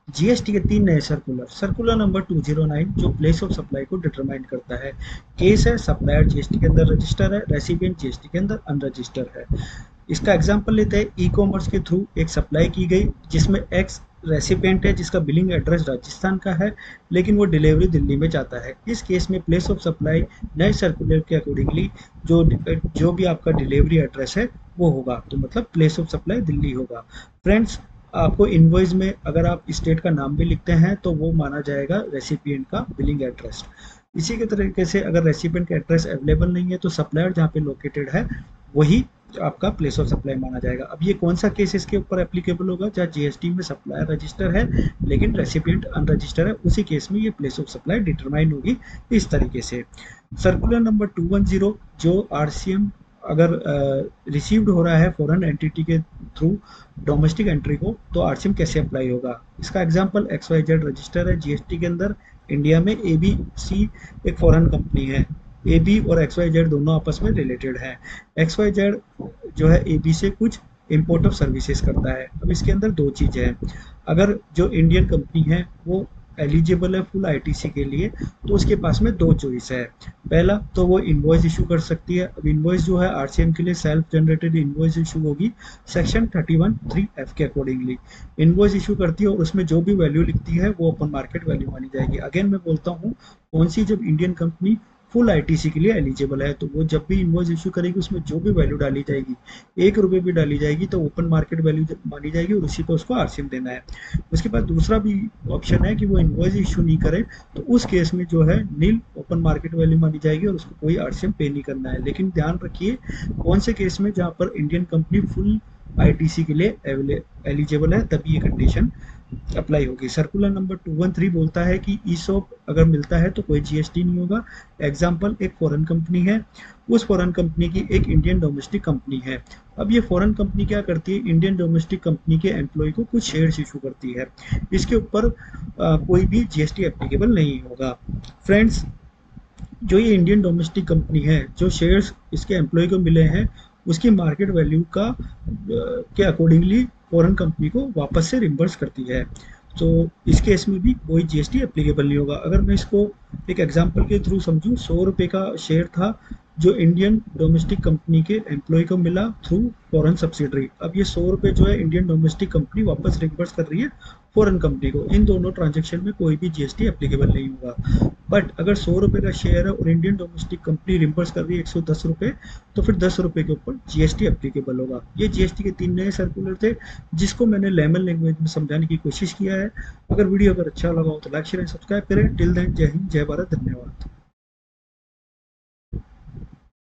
GST के 3 नए circular. Circular number 209 जो प्लेस ऑफ सप्लाई को डिटरमाइन करता है। केस है सप्लायर जीएसटी के अंदर रजिस्टर है, रेसिपिएंट जीएसटी के अंदर अनरजिस्टर है। इसका एग्जांपल लेते हैं, ई कॉमर्स के थ्रू एक सप्लाई की गई जिसमें एक्स रेसिपिएंट है जिसका बिलिंग एड्रेस राजस्थान का है लेकिन वो डिलीवरी दिल्ली में चाहता है। इस केस में प्लेस ऑफ सप्लाई नए सर्कुलर के अकॉर्डिंगली जो जो भी आपका डिलीवरी एड्रेस है वो होगा, तो मतलब प्लेस ऑफ सप्लाई दिल्ली होगा। फ्रेंड्स, आपको इनवॉइस में अगर आप स्टेट का नाम भी लिखते हैं तो वो माना जाएगा रेसिपिएंट का बिलिंग एड्रेस। इसी के तरीके से अगर रेसिपिएंट का एड्रेस अवेलेबल नहीं है तो सप्लायर जहाँ पे लोकेटेड है वही आपका प्लेस ऑफ सप्लाई माना जाएगा। अब ये कौन सा केस इसके ऊपर एप्लीकेबल होगा, जहाँ जीएसटी में सप्लायर रजिस्टर है लेकिन रेसिपिएंट अनरजिस्टर है, उसी केस में ये प्लेस ऑफ सप्लाई डिटरमाइन होगी इस तरीके से। सर्कुलर नंबर 210 जो आरसीएम अगर रिसीव्ड हो रहा है फॉरेन एंटिटी के थ्रू डोमेस्टिक एंट्री को, तो आरसीएम कैसे अप्लाई होगा। इसका example X Y Z register है जीएसटी के अंदर इंडिया में। ए बी सी एक फॉरेन कंपनी है। ए बी और एक्स वाई जेड दोनों आपस में रिलेटेड हैं। एक्स वाई जेड जो है ए बी से कुछ इम्पोर्ट ऑफ सर्विसेज करता है। अब इसके अंदर दो चीज़ें हैं। अगर जो इंडियन कंपनी है वो एलिजिबल है फुल आईटीसी के लिए तो उसके पास में दो चॉइस है। पहला तो वो इनवॉइस इशू कर सकती है। अब इनवॉइस जो है आरसीएम के लिए सेल्फ जनरेटेड इनवॉइस इशू होगी सेक्शन 31(3)(f) के अकॉर्डिंगली। इनवॉइस इशू करती है और उसमें जो भी वैल्यू लिखती है वो ओपन मार्केट वैल्यू मानी जाएगी। अगेन मैं बोलता हूँ, कौन सी, जब इंडियन कंपनी फुल आईटीसी के लिए एलिजिबल है तो वो जब भी इनवॉइस इशू करेगी उसमें जो भी वैल्यू डाली जाएगी, 1 रुपये भी डाली जाएगी तो ओपन मार्केट वैल्यू मानी जाएगी और उसी को उसको आरसीएम देना है। उसके बाद दूसरा भी ऑप्शन है कि वो इनवॉइस इशू नहीं करे तो उस केस में जो है नील ओपन मार्केट वैल्यू मानी जाएगी और उसको कोई आरसीएम पे नहीं करना है। लेकिन ध्यान रखिए, कौन से केस में, जहाँ पर इंडियन कंपनी फुल आईटीसी के लिए एलिजिबल है तभी ये कंडीशन अप्लाई होगी। सर्कुलर नंबर 213 बोलता है कि ईसॉप अगर मिलता है तो कोई जीएसटी नहीं होगा। एग्जाम्पल, एक फॉरेन कंपनी है, उस फॉरेन कंपनी की एक इंडियन डोमेस्टिक कंपनी है। अब ये फॉरेन कंपनी क्या करती है, इंडियन डोमेस्टिक कंपनी के एम्प्लॉय को कुछ शेयर्स इशू करती है। इसके ऊपर कोई भी जीएसटी एप्लीकेबल नहीं होगा। फ्रेंड्स, जो ये इंडियन डोमेस्टिक कंपनी है, जो शेयर्स इसके एम्प्लॉय को मिले हैं उसकी मार्केट वैल्यू का के अकॉर्डिंगली फॉरेन कंपनी को वापस से रिम्बर्स करती है। तो इस केस में भी कोई जीएसटी एप्लीकेबल नहीं होगा। अगर मैं इसको एक एग्जांपल के थ्रू समझूं, 100 रुपये का शेयर था जो इंडियन डोमेस्टिक कंपनी के एम्प्लॉय को मिला थ्रू फॉरेन सब्सिडरी। अब ये 100 रुपये जो है इंडियन डोमेस्टिक कंपनी वापस रिम्बर्स कर रही है फॉरेन कंपनी को। इन दोनों ट्रांजेक्शन में कोई भी जीएसटी एप्लीकेबल नहीं होगा। बट अगर 100 रुपये का शेयर है और इंडियन डोमेस्टिक कंपनी रिम्बर्स कर रही है 110 रुपये, तो फिर 10 रुपये के ऊपर जीएसटी एप्लीकेबल होगा। ये जीएसटी के 3 नए सर्कुलर थे जिसको मैंने लेमन लैंग्वेज में समझाने की कोशिश किया है। अगर वीडियो अगर अच्छा लगा हो तो लाइक शेयर एंड सब्सक्राइब करें। टिल देन, जय हिंद, जय भारत, धन्यवाद।